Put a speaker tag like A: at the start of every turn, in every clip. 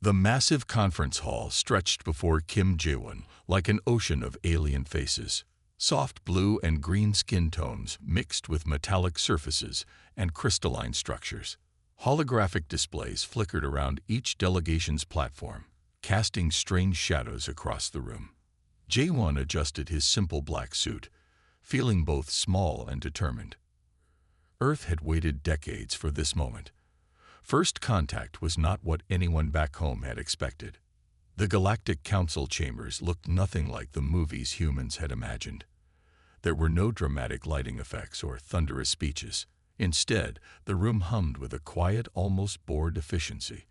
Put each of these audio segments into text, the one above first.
A: The massive conference hall stretched before Kim Jae-won like an ocean of alien faces. Soft blue and green skin tones mixed with metallic surfaces and crystalline structures. Holographic displays flickered around each delegation's platform, casting strange shadows across the room. Jae-won adjusted his simple black suit, feeling both small and determined. Earth had waited decades for this moment. First contact was not what anyone back home had expected. The Galactic Council chambers looked nothing like the movies humans had imagined. There were no dramatic lighting effects or thunderous speeches. Instead, the room hummed with a quiet, almost bored efficiency.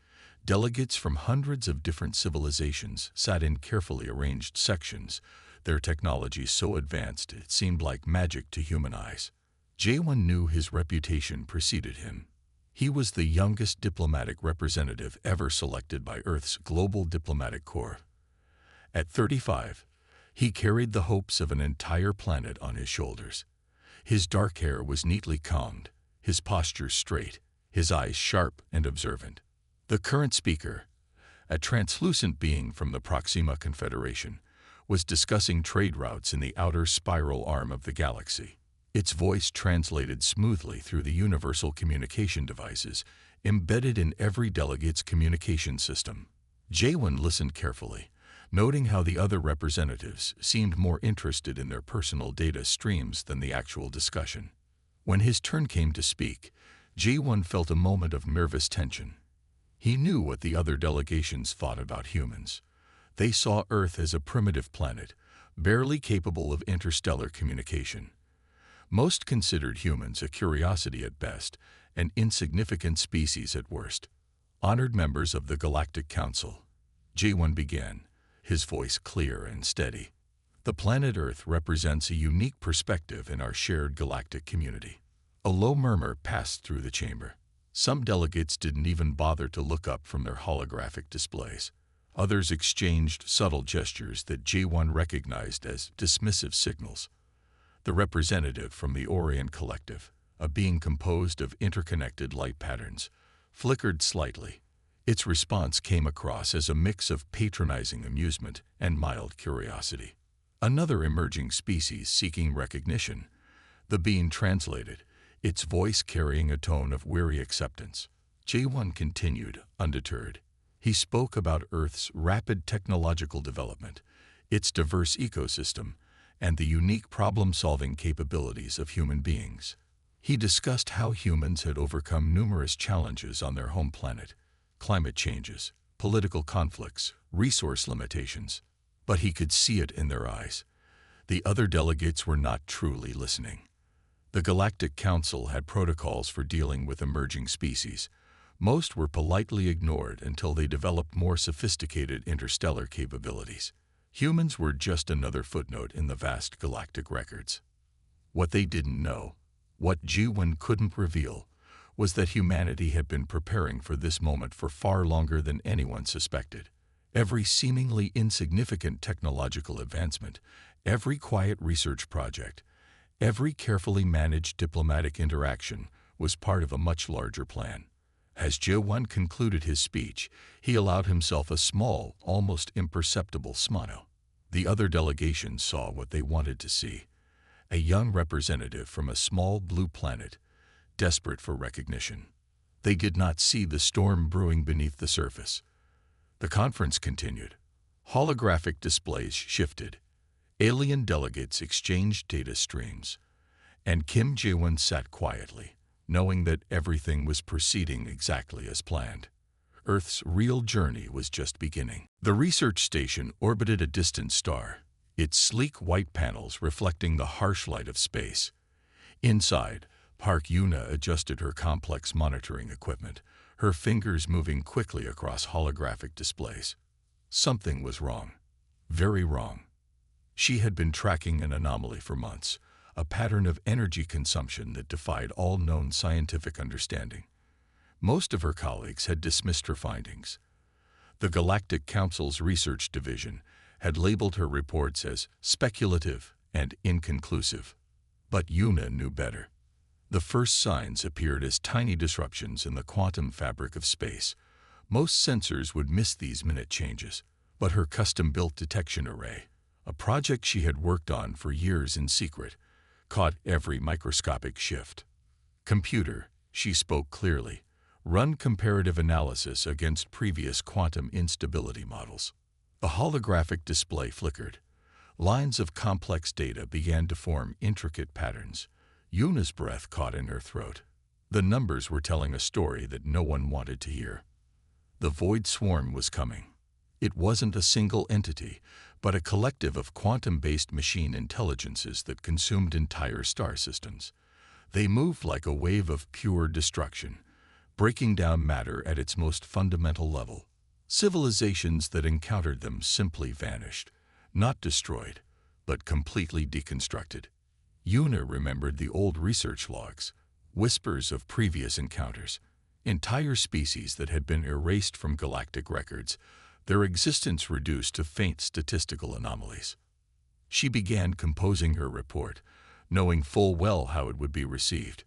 A: Delegates from hundreds of different civilizations sat in carefully arranged sections, their technology so advanced it seemed like magic to human eyes. Jae-won knew his reputation preceded him. He was the youngest diplomatic representative ever selected by Earth's Global Diplomatic Corps. At 35, he carried the hopes of an entire planet on his shoulders. His dark hair was neatly combed, his posture straight, his eyes sharp and observant. The current speaker, a translucent being from the Proxima Confederation, was discussing trade routes in the outer spiral arm of the galaxy. Its voice translated smoothly through the universal communication devices embedded in every delegate's communication system. Jae-won listened carefully, noting how the other representatives seemed more interested in their personal data streams than the actual discussion. When his turn came to speak, Jae-won felt a moment of nervous tension. He knew what the other delegations thought about humans. They saw Earth as a primitive planet, barely capable of interstellar communication. Most considered humans a curiosity at best, an insignificant species at worst. Honored members of the Galactic Council, Jae-won began, his voice clear and steady. The planet Earth represents a unique perspective in our shared galactic community. A low murmur passed through the chamber. Some delegates didn't even bother to look up from their holographic displays. Others exchanged subtle gestures that Jae-won recognized as dismissive signals. The representative from the Orion Collective, a being composed of interconnected light patterns, flickered slightly. Its response came across as a mix of patronizing amusement and mild curiosity. Another emerging species seeking recognition, the being translated, its voice carrying a tone of weary acceptance. Jae-won continued, undeterred. He spoke about Earth's rapid technological development, its diverse ecosystem, and the unique problem-solving capabilities of human beings. He discussed how humans had overcome numerous challenges on their home planet, climate changes, political conflicts, resource limitations. But he could see it in their eyes. The other delegates were not truly listening. The Galactic Council had protocols for dealing with emerging species. Most were politely ignored until they developed more sophisticated interstellar capabilities. Humans were just another footnote in the vast galactic records. What they didn't know, what Jae-won couldn't reveal, was that humanity had been preparing for this moment for far longer than anyone suspected. Every seemingly insignificant technological advancement, every quiet research project, every carefully managed diplomatic interaction was part of a much larger plan. As Jae-won concluded his speech, he allowed himself a small, almost imperceptible smile. The other delegations saw what they wanted to see: a young representative from a small blue planet, desperate for recognition. They did not see the storm brewing beneath the surface. The conference continued. Holographic displays shifted. Alien delegates exchanged data streams. And Kim Jae-won sat quietly, knowing that everything was proceeding exactly as planned. Earth's real journey was just beginning. The research station orbited a distant star, its sleek white panels reflecting the harsh light of space. Inside, Park Yuna adjusted her complex monitoring equipment, her fingers moving quickly across holographic displays. Something was wrong. Very wrong. She had been tracking an anomaly for months, a pattern of energy consumption that defied all known scientific understanding. Most of her colleagues had dismissed her findings. The Galactic Council's research division had labeled her reports as speculative and inconclusive. But Yuna knew better. The first signs appeared as tiny disruptions in the quantum fabric of space, Most sensors would miss these minute changes, but her custom-built detection array, a project she had worked on for years in secret, caught every microscopic shift. "Computer," she spoke clearly, "run comparative analysis against previous quantum instability models." The holographic display flickered. Lines of complex data began to form intricate patterns. Yuna's breath caught in her throat. The numbers were telling a story that no one wanted to hear. The void swarm was coming. It wasn't a single entity, but a collective of quantum-based machine intelligences that consumed entire star systems. They moved like a wave of pure destruction, breaking down matter at its most fundamental level. Civilizations that encountered them simply vanished, not destroyed, but completely deconstructed. Yuna remembered the old research logs, whispers of previous encounters, entire species that had been erased from galactic records, their existence reduced to faint statistical anomalies. She began composing her report, knowing full well how it would be received.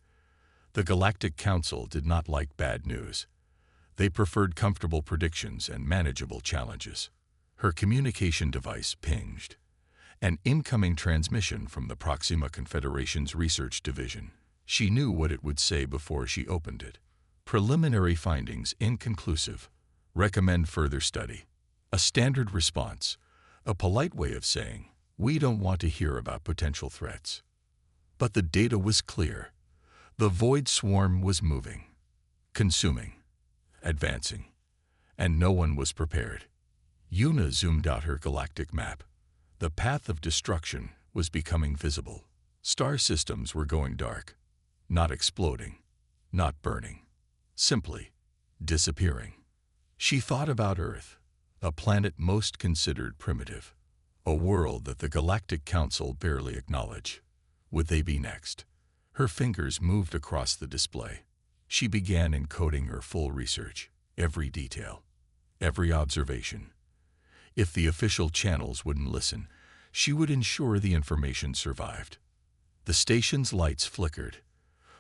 A: The Galactic Council did not like bad news. They preferred comfortable predictions and manageable challenges. Her communication device pinged. An incoming transmission from the Proxima Confederation's research division. She knew what it would say before she opened it. Preliminary findings inconclusive. Recommend further study. A standard response. A polite way of saying, we don't want to hear about potential threats. But the data was clear. The void swarm was moving, consuming, advancing, and no one was prepared. Yuna zoomed out her galactic map. The path of destruction was becoming visible. Star systems were going dark, not exploding, not burning, simply disappearing. She thought about Earth, a planet most considered primitive, a world that the Galactic Council barely acknowledged. Would they be next? Her fingers moved across the display. She began encoding her full research, every detail, every observation. If the official channels wouldn't listen, she would ensure the information survived. The station's lights flickered.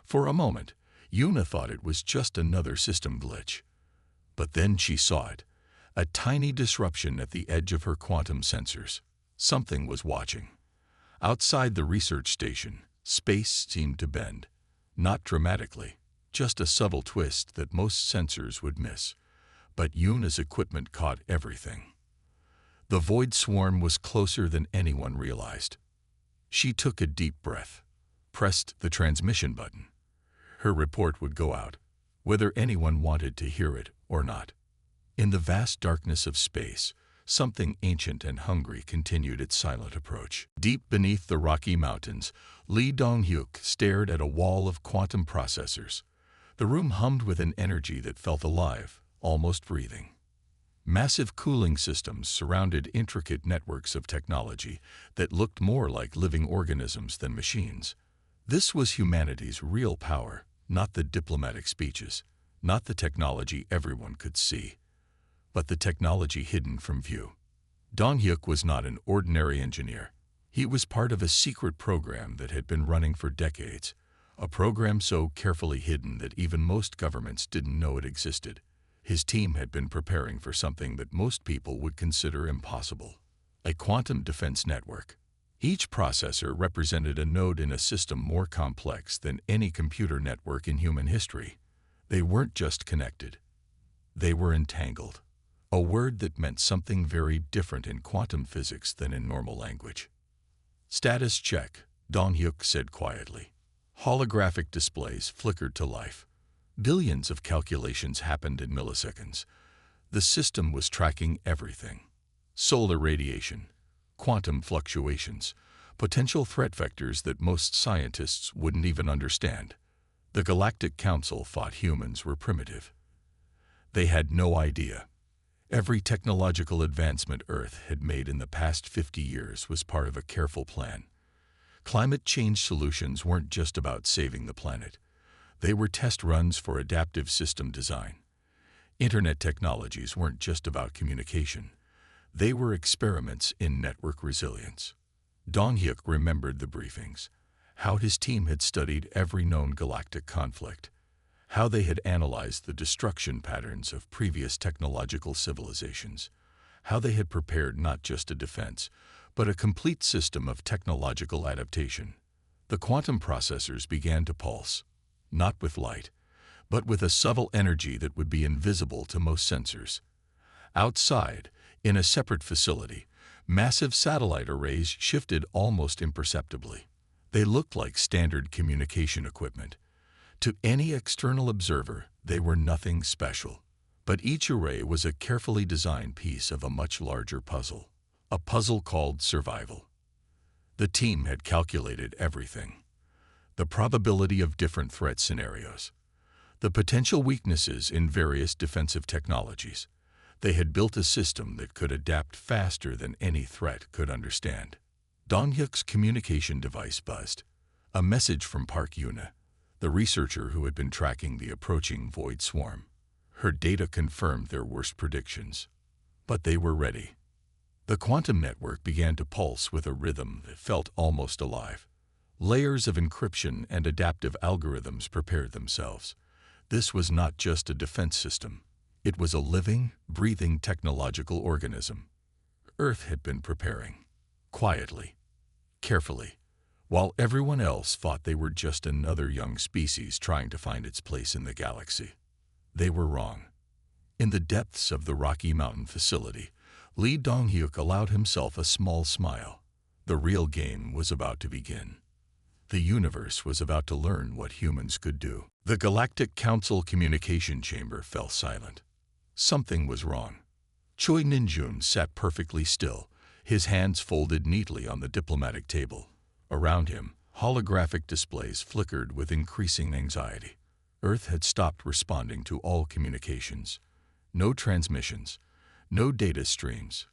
A: For a moment, Yuna thought it was just another system glitch. But then she saw it, a tiny disruption at the edge of her quantum sensors. Something was watching. Outside the research station, space seemed to bend. Not dramatically, just a subtle twist that most sensors would miss. But Yuna's equipment caught everything. The void swarm was closer than anyone realized. She took a deep breath, pressed the transmission button. Her report would go out, whether anyone wanted to hear it or not. In the vast darkness of space, something ancient and hungry continued its silent approach. Deep beneath the Rocky Mountains, Lee Dong-hyuk stared at a wall of quantum processors. The room hummed with an energy that felt alive, almost breathing. Massive cooling systems surrounded intricate networks of technology that looked more like living organisms than machines. This was humanity's real power, not the diplomatic speeches, not the technology everyone could see, but the technology hidden from view. Dong-hyuk was not an ordinary engineer. He was part of a secret program that had been running for decades, a program so carefully hidden that even most governments didn't know it existed. His team had been preparing for something that most people would consider impossible, a quantum defense network. Each processor represented a node in a system more complex than any computer network in human history. They weren't just connected. They were entangled, a word that meant something very different in quantum physics than in normal language. Status check, Dong-hyuk said quietly. Holographic displays flickered to life. Billions of calculations happened in milliseconds. The system was tracking everything. Solar radiation, quantum fluctuations, potential threat vectors that most scientists wouldn't even understand. The Galactic Council thought humans were primitive. They had no idea. Every technological advancement Earth had made in the past 50 years was part of a careful plan. Climate change solutions weren't just about saving the planet. They were test runs for adaptive system design. Internet technologies weren't just about communication. They were experiments in network resilience. Dong-hyuk remembered the briefings, how his team had studied every known galactic conflict, how they had analyzed the destruction patterns of previous technological civilizations, how they had prepared not just a defense, but a complete system of technological adaptation. The quantum processors began to pulse, not with light, but with a subtle energy that would be invisible to most sensors. Outside, in a separate facility, massive satellite arrays shifted almost imperceptibly. They looked like standard communication equipment. To any external observer, they were nothing special. But each array was a carefully designed piece of a much larger puzzle, a puzzle called survival. The team had calculated everything: the probability of different threat scenarios, the potential weaknesses in various defensive technologies. They had built a system that could adapt faster than any threat could understand. Dong-hyuk's communication device buzzed. A message from Park Yuna, the researcher who had been tracking the approaching void swarm. Her data confirmed their worst predictions. But they were ready. The quantum network began to pulse with a rhythm that felt almost alive. Layers of encryption and adaptive algorithms prepared themselves. This was not just a defense system. It was a living, breathing technological organism. Earth had been preparing, quietly, carefully, while everyone else thought they were just another young species trying to find its place in the galaxy. They were wrong. In the depths of the Rocky Mountain facility, Lee Dong-hyuk allowed himself a small smile. The real game was about to begin. The universe was about to learn what humans could do. The Galactic Council communication chamber fell silent. Something was wrong. Choi Ninjun sat perfectly still, his hands folded neatly on the diplomatic table. Around him, holographic displays flickered with increasing anxiety. Earth had stopped responding to all communications. No transmissions, no data streams,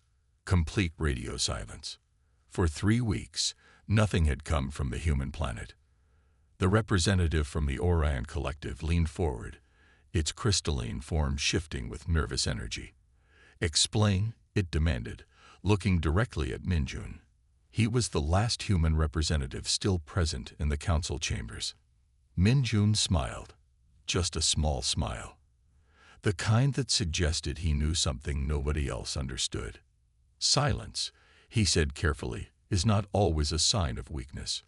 A: complete radio silence. For 3 weeks, nothing had come from the human planet. The representative from the Orion Collective leaned forward, its crystalline form shifting with nervous energy. "Explain," it demanded, looking directly at Minjun. He was the last human representative still present in the council chambers. Minjun smiled, just a small smile, the kind that suggested he knew something nobody else understood. "Silence," he said carefully, "is not always a sign of weakness."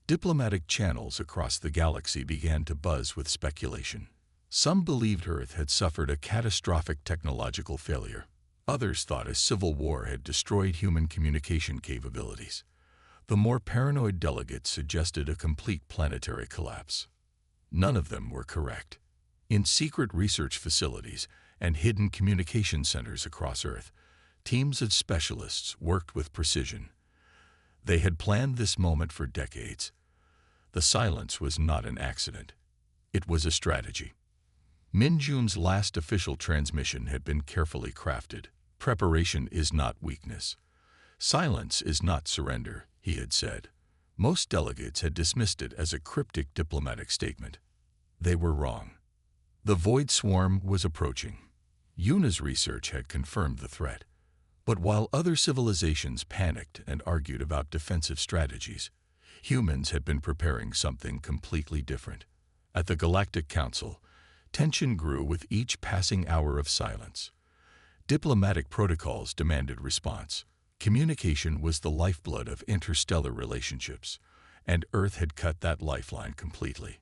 A: Diplomatic channels across the galaxy began to buzz with speculation. Some believed Earth had suffered a catastrophic technological failure. Others thought a civil war had destroyed human communication capabilities. The more paranoid delegates suggested a complete planetary collapse. None of them were correct. In secret research facilities and hidden communication centers across Earth, teams of specialists worked with precision. They had planned this moment for decades. The silence was not an accident. It was a strategy. Minjun's last official transmission had been carefully crafted. "Preparation is not weakness. Silence is not surrender," he had said. Most delegates had dismissed it as a cryptic diplomatic statement. They were wrong. The void swarm was approaching. Yuna's research had confirmed the threat. But while other civilizations panicked and argued about defensive strategies, humans had been preparing something completely different. At the Galactic Council, tension grew with each passing hour of silence. Diplomatic protocols demanded response. Communication was the lifeblood of interstellar relationships, and Earth had cut that lifeline completely.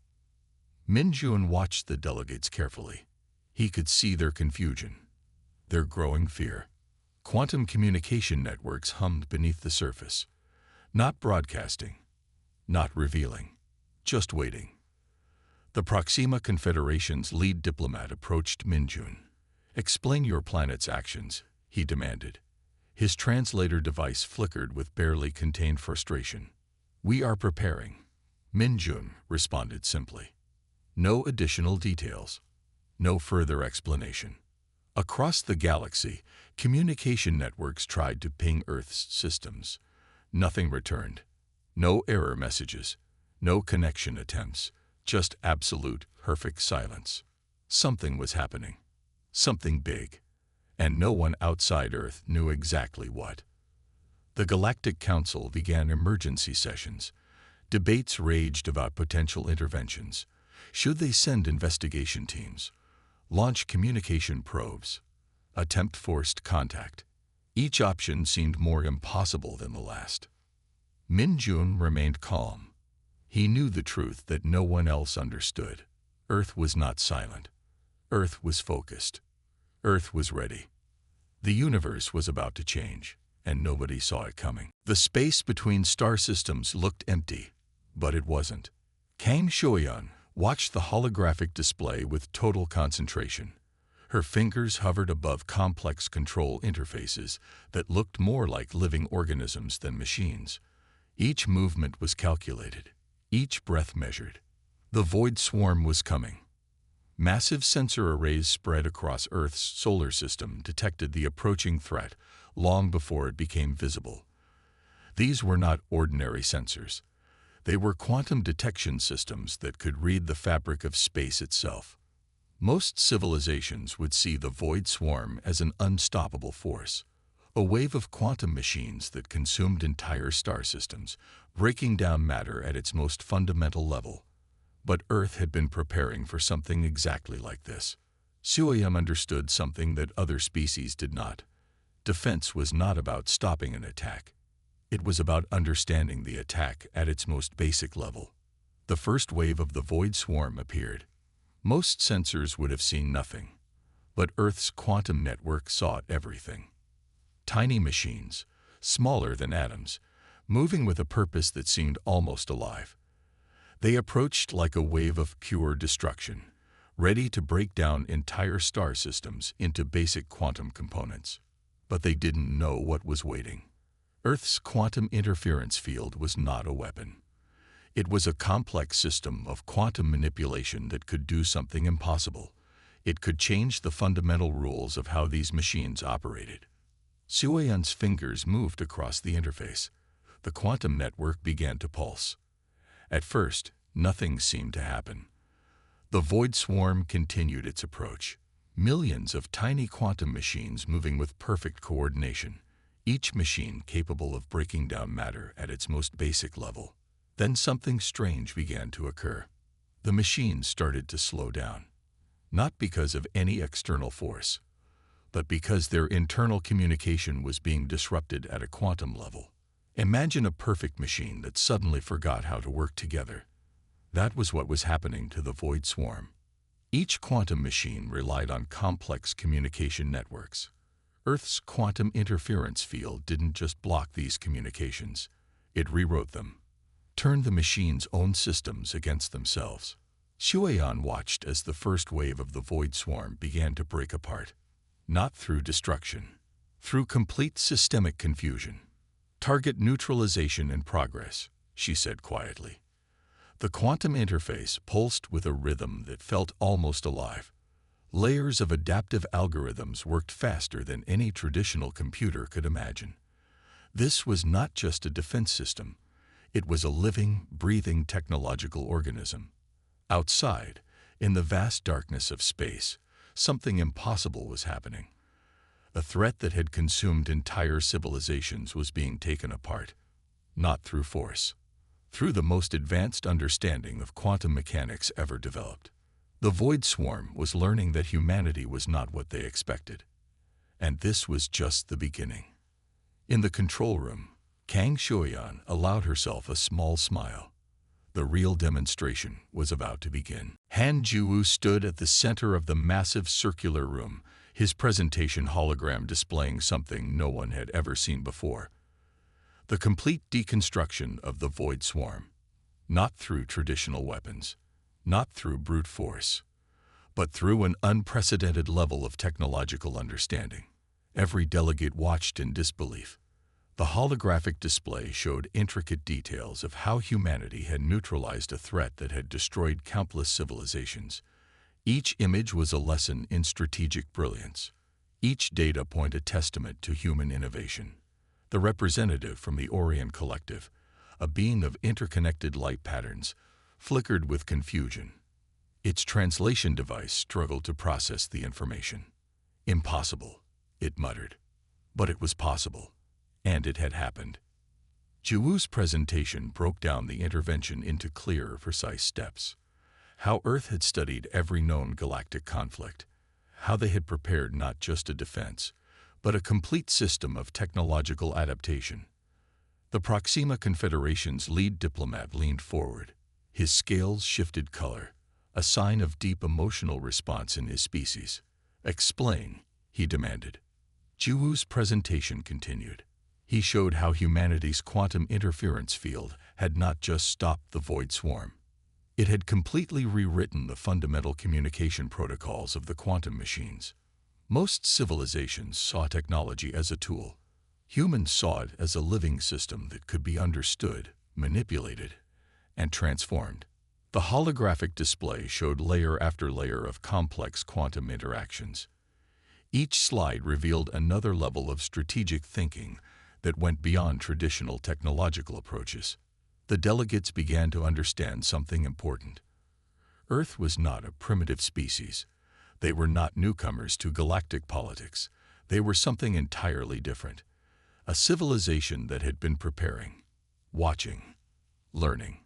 A: Minjun watched the delegates carefully. He could see their confusion, their growing fear. Quantum communication networks hummed beneath the surface, not broadcasting, not revealing, just waiting. The Proxima Confederation's lead diplomat approached Minjun. "Explain your planet's actions," he demanded. His translator device flickered with barely contained frustration. "We are preparing," Minjun responded simply. No additional details, no further explanation. Across the galaxy, communication networks tried to ping Earth's systems. Nothing returned. No error messages, no connection attempts, just absolute, perfect silence. Something was happening. Something big. And no one outside Earth knew exactly what. The Galactic Council began emergency sessions. Debates raged about potential interventions. Should they send investigation teams, launch communication probes, attempt forced contact? Each option seemed more impossible than the last. Min Jun remained calm. He knew the truth that no one else understood. Earth was not silent. Earth was focused. Earth was ready. The universe was about to change, and nobody saw it coming. The space between star systems looked empty, but it wasn't. Kang Shuyan watched the holographic display with total concentration. Her fingers hovered above complex control interfaces that looked more like living organisms than machines. Each movement was calculated, each breath measured. The void swarm was coming. Massive sensor arrays spread across Earth's solar system detected the approaching threat long before it became visible. These were not ordinary sensors. They were quantum detection systems that could read the fabric of space itself. Most civilizations would see the void swarm as an unstoppable force, a wave of quantum machines that consumed entire star systems, breaking down matter at its most fundamental level. But Earth had been preparing for something exactly like this. Suayam understood something that other species did not. Defense was not about stopping an attack. It was about understanding the attack at its most basic level. The first wave of the void swarm appeared. Most sensors would have seen nothing, but Earth's quantum network saw everything. Tiny machines, smaller than atoms, moving with a purpose that seemed almost alive. They approached like a wave of pure destruction, ready to break down entire star systems into basic quantum components. But they didn't know what was waiting. Earth's quantum interference field was not a weapon. It was a complex system of quantum manipulation that could do something impossible. It could change the fundamental rules of how these machines operated. Suayan's fingers moved across the interface. The quantum network began to pulse. At first, nothing seemed to happen. The void swarm continued its approach. Millions of tiny quantum machines moving with perfect coordination, each machine capable of breaking down matter at its most basic level. Then something strange began to occur. The machines started to slow down, not because of any external force, but because their internal communication was being disrupted at a quantum level. Imagine a perfect machine that suddenly forgot how to work together. That was what was happening to the void swarm. Each quantum machine relied on complex communication networks. Earth's quantum interference field didn't just block these communications. It rewrote them, turned the machine's own systems against themselves. Xueyan watched as the first wave of the void swarm began to break apart. Not through destruction, through complete systemic confusion. "Target neutralization in progress," she said quietly. The quantum interface pulsed with a rhythm that felt almost alive. Layers of adaptive algorithms worked faster than any traditional computer could imagine. This was not just a defense system. It was a living, breathing technological organism. Outside, in the vast darkness of space, something impossible was happening. A threat that had consumed entire civilizations was being taken apart, not through force, through the most advanced understanding of quantum mechanics ever developed. The void swarm was learning that humanity was not what they expected. And this was just the beginning. In the control room, Kang Shuyan allowed herself a small smile. The real demonstration was about to begin. Han Jiwu stood at the center of the massive circular room, his presentation hologram displaying something no one had ever seen before. The complete deconstruction of the void swarm, not through traditional weapons, not through brute force, but through an unprecedented level of technological understanding. Every delegate watched in disbelief. The holographic display showed intricate details of how humanity had neutralized a threat that had destroyed countless civilizations. Each image was a lesson in strategic brilliance. Each data point a testament to human innovation. The representative from the Orient Collective, a being of interconnected light patterns, flickered with confusion. Its translation device struggled to process the information. "Impossible," it muttered. But it was possible. And it had happened. Jiwu's presentation broke down the intervention into clear, precise steps. how Earth had studied every known galactic conflict, how they had prepared not just a defense, but a complete system of technological adaptation. The Proxima Confederation's lead diplomat leaned forward. His scales shifted color, a sign of deep emotional response in his species. "Explain," he demanded. Jiwoo's presentation continued. He showed how humanity's quantum interference field had not just stopped the void swarm. It had completely rewritten the fundamental communication protocols of the quantum machines. Most civilizations saw technology as a tool. Humans saw it as a living system that could be understood, manipulated, and transformed. The holographic display showed layer after layer of complex quantum interactions. Each slide revealed another level of strategic thinking that went beyond traditional technological approaches. The delegates began to understand something important. Earth was not a primitive species. They were not newcomers to galactic politics. They were something entirely different. A civilization that had been preparing, watching, learning.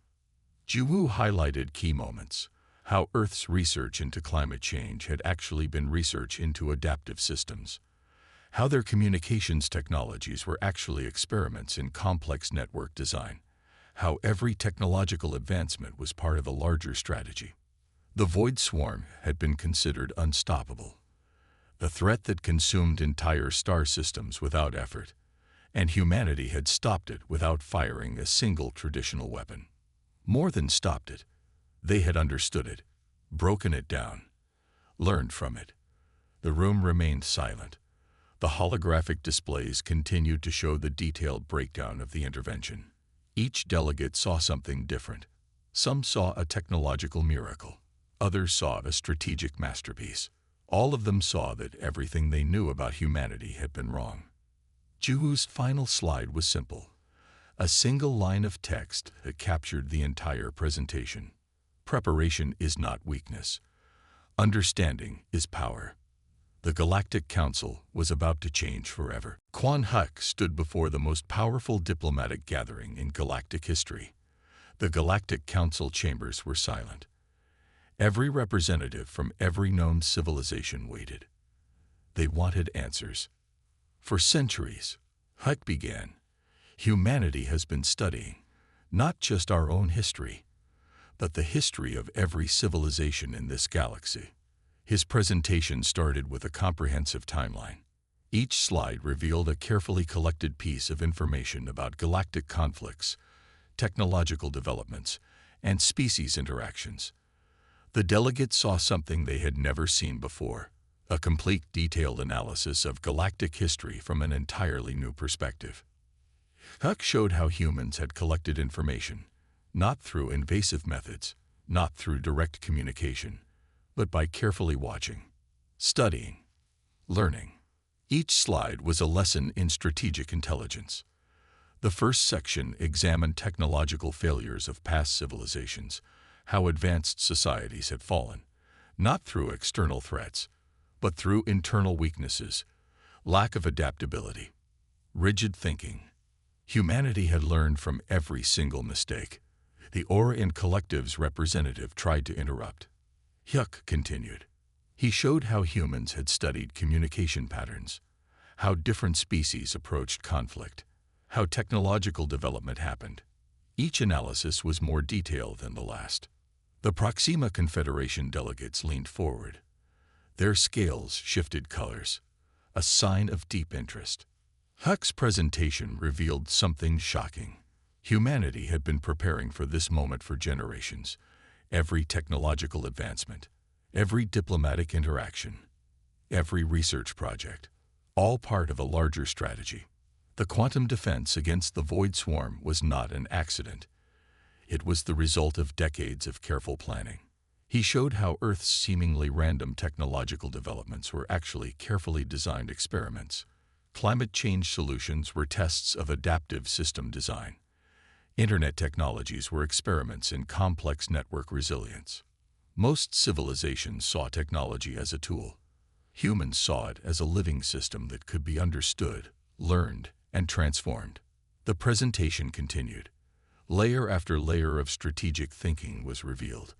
A: Jiwoo highlighted key moments, how Earth's research into climate change had actually been research into adaptive systems, how their communications technologies were actually experiments in complex network design, how every technological advancement was part of a larger strategy. The void swarm had been considered unstoppable, the threat that consumed entire star systems without effort, and humanity had stopped it without firing a single traditional weapon. More than stopped it, they had understood it, broken it down, learned from it. The room remained silent. The holographic displays continued to show the detailed breakdown of the intervention. Each delegate saw something different. Some saw a technological miracle. Others saw a strategic masterpiece. All of them saw that everything they knew about humanity had been wrong. Jiwoo's final slide was simple. A single line of text that captured the entire presentation. Preparation is not weakness. Understanding is power. The Galactic Council was about to change forever. Quan Huck stood before the most powerful diplomatic gathering in galactic history. The Galactic Council chambers were silent. Every representative from every known civilization waited. They wanted answers. For centuries, Huck began, humanity has been studying not just our own history, but the history of every civilization in this galaxy. His presentation started with a comprehensive timeline. Each slide revealed a carefully collected piece of information about galactic conflicts, technological developments, and species interactions. The delegates saw something they had never seen before, a complete detailed analysis of galactic history from an entirely new perspective. Huck showed how humans had collected information, not through invasive methods, not through direct communication, but by carefully watching, studying, learning. Each slide was a lesson in strategic intelligence. The first section examined technological failures of past civilizations, how advanced societies had fallen, not through external threats, but through internal weaknesses, lack of adaptability, rigid thinking. Humanity had learned from every single mistake. The Orcs Collective's representative tried to interrupt. Huck continued. He showed how humans had studied communication patterns, how different species approached conflict, how technological development happened. Each analysis was more detailed than the last. The Proxima Confederation delegates leaned forward. Their scales shifted colors, a sign of deep interest. Huck's presentation revealed something shocking. Humanity had been preparing for this moment for generations. Every technological advancement, every diplomatic interaction, every research project, all part of a larger strategy. The quantum defense against the void swarm was not an accident. It was the result of decades of careful planning. He showed how Earth's seemingly random technological developments were actually carefully designed experiments. Climate change solutions were tests of adaptive system design. Internet technologies were experiments in complex network resilience. Most civilizations saw technology as a tool. Humans saw it as a living system that could be understood, learned, and transformed. The presentation continued. Layer after layer of strategic thinking was revealed.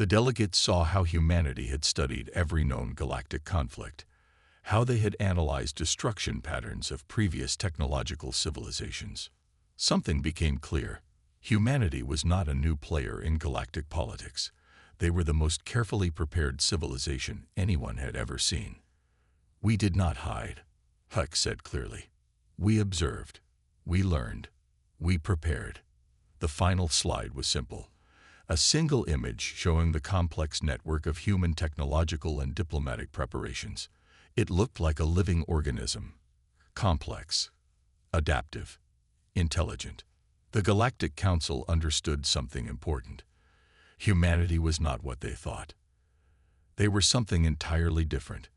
A: The delegates saw how humanity had studied every known galactic conflict, how they had analyzed destruction patterns of previous technological civilizations. Something became clear. Humanity was not a new player in galactic politics. They were the most carefully prepared civilization anyone had ever seen. "We did not hide," Huck said clearly. "We observed. We learned. We prepared." The final slide was simple. A single image showing the complex network of human technological and diplomatic preparations. It looked like a living organism. Complex, adaptive, intelligent. The Galactic Council understood something important. Humanity was not what they thought. They were something entirely different.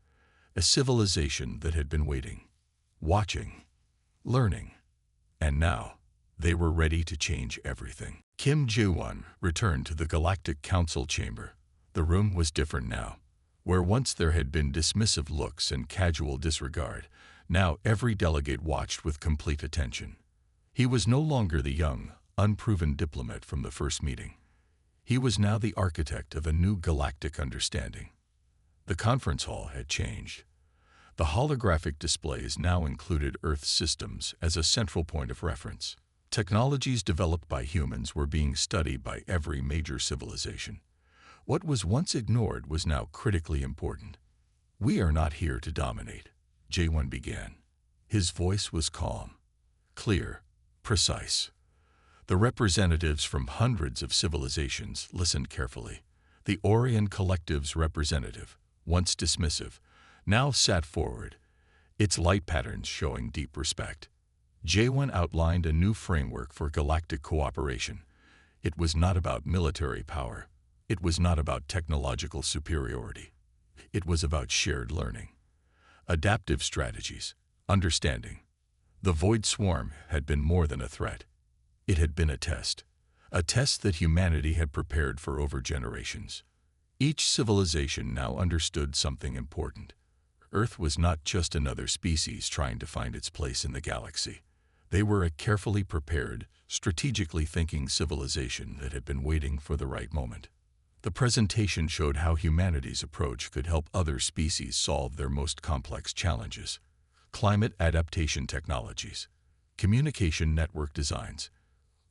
A: A civilization that had been waiting, watching, learning. And now, they were ready to change everything. Kim Ji-won returned to the Galactic Council chamber. The room was different now. Where once there had been dismissive looks and casual disregard, now every delegate watched with complete attention. He was no longer the young, unproven diplomat from the first meeting. He was now the architect of a new galactic understanding. The conference hall had changed. The holographic displays now included Earth systems as a central point of reference. Technologies developed by humans were being studied by every major civilization. What was once ignored was now critically important. "We are not here to dominate," Jae-won began. His voice was calm, clear, precise. The representatives from hundreds of civilizations listened carefully. The Orion Collective's representative, once dismissive, now sat forward, its light patterns showing deep respect. Jae-won outlined a new framework for galactic cooperation. It was not about military power. It was not about technological superiority. It was about shared learning, adaptive strategies, understanding. The Void Swarm had been more than a threat. It had been a test that humanity had prepared for over generations. Each civilization now understood something important. Earth was not just another species trying to find its place in the galaxy. They were a carefully prepared, strategically thinking civilization that had been waiting for the right moment. The presentation showed how humanity's approach could help other species solve their most complex challenges. Climate adaptation technologies, communication network designs,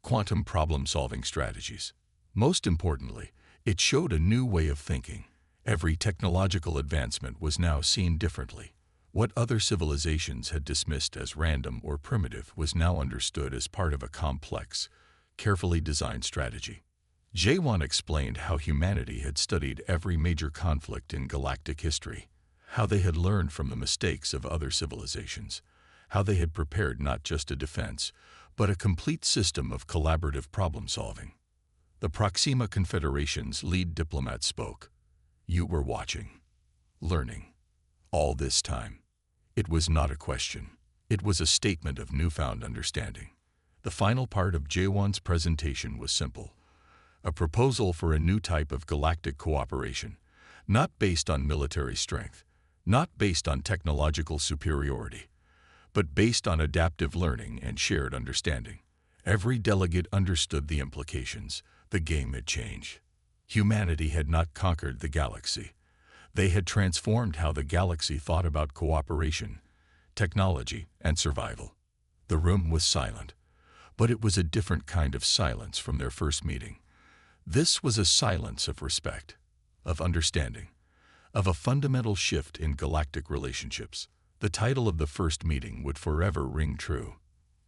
A: quantum problem-solving strategies. Most importantly, it showed a new way of thinking. Every technological advancement was now seen differently. What other civilizations had dismissed as random or primitive was now understood as part of a complex, carefully designed strategy. Jae-won explained how humanity had studied every major conflict in galactic history, how they had learned from the mistakes of other civilizations, how they had prepared not just a defense, but a complete system of collaborative problem-solving. The Proxima Confederation's lead diplomat spoke. "You were watching, learning, all this time." It was not a question. It was a statement of newfound understanding. The final part of Jae-won's presentation was simple. A proposal for a new type of galactic cooperation, not based on military strength, not based on technological superiority, but based on adaptive learning and shared understanding. Every delegate understood the implications. The game had changed. Humanity had not conquered the galaxy. They had transformed how the galaxy thought about cooperation, technology, and survival. The room was silent, but it was a different kind of silence from their first meeting. This was a silence of respect, of understanding, of a fundamental shift in galactic relationships. The title of the first meeting would forever ring true.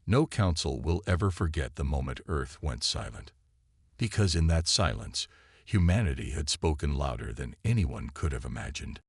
A: No council will ever forget the moment Earth went silent. Because in that silence, humanity had spoken louder than anyone could have imagined.